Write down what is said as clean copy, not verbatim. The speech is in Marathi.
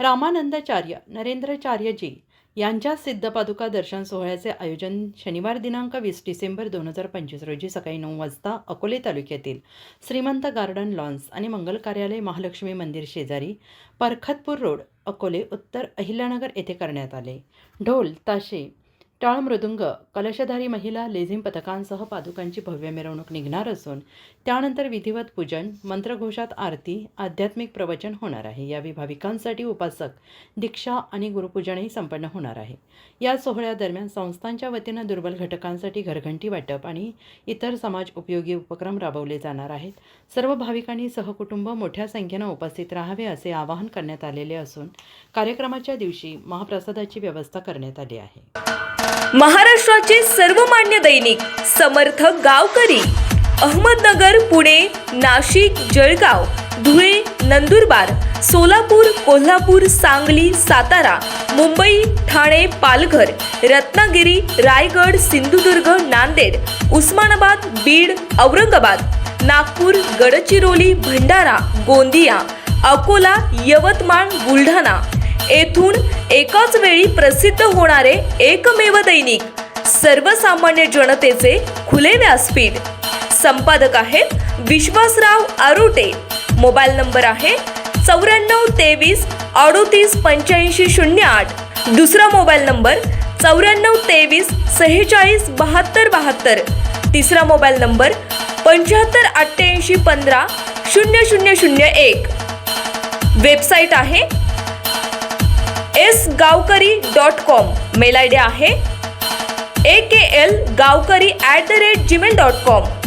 रामानंदाचार्य नरेंद्राचार्यजी यांच्या सिद्धपादुका दर्शन सोहळ्याचे आयोजन शनिवार दिनांक 20 डिसेंबर 2025 रोजी सकाळी 9 वाजता अकोले तालुक्यातील श्रीमंत गार्डन लॉन्स आणि मंगल कार्यालय महालक्ष्मी मंदिर शेजारी परखतपूर रोड अकोले उत्तर अहिल्यानगर येथे करण्यात आले. ढोल ताशे टाळ मृदुंग कलशधारी महिला लेझिम पथकांसह पादुकांची भव्य मिरवणूक निघणार असून त्यानंतर विधिवत पूजन मंत्रघोषात आरती आध्यात्मिक प्रवचन होणार आहे. यावेळी भाविकांसाठी उपासक दीक्षा आणि गुरुपूजनही संपन्न होणार आहे. या सोहळ्यादरम्यान संस्थांच्या वतीनं दुर्बल घटकांसाठी घरघंटी वाटप आणि इतर समाज उपयोगी उपक्रम राबवले जाणार आहेत. सर्व भाविकांनी सहकुटुंब मोठ्या संख्येनं उपस्थित राहावे असे आवाहन करण्यात आलेले असून कार्यक्रमाच्या दिवशी महाप्रसादाची व्यवस्था करण्यात आली आहे. महाराष्ट्राचे सर्वमान्य दैनिक समर्थ गावकरी अहमदनगर, पुणे, नाशिक, जळगाव, धुळे, नंदुरबार, सोलापूर, कोल्हापूर, सांगली, सातारा, मुंबई, ठाणे, पालघर, रत्नागिरी, रायगड, सिंधुदुर्ग, नांदेड, उस्मानाबाद, बीड, औरंगाबाद, नागपूर, गडचिरोली, भंडारा, गोंदिया, अकोला, यवतमाळ, बुलढाणा येथून एकाच वेळी प्रसिद्ध होणारे एकमेव दैनिक सर्वसामान्य जनतेचे खुले व्यासपीठ. संपादक आहेत विश्वासराव आरोटे. मोबाईल नंबर आहे 94 23 38 85 08. दुसरा मोबाईल नंबर 94 23 46 72 72. तिसरा मोबाईल नंबर 75 88 15 0001. वेबसाईट आहे sgavkari.com. मेल आयडी आहे akl gavkari@gmail.com.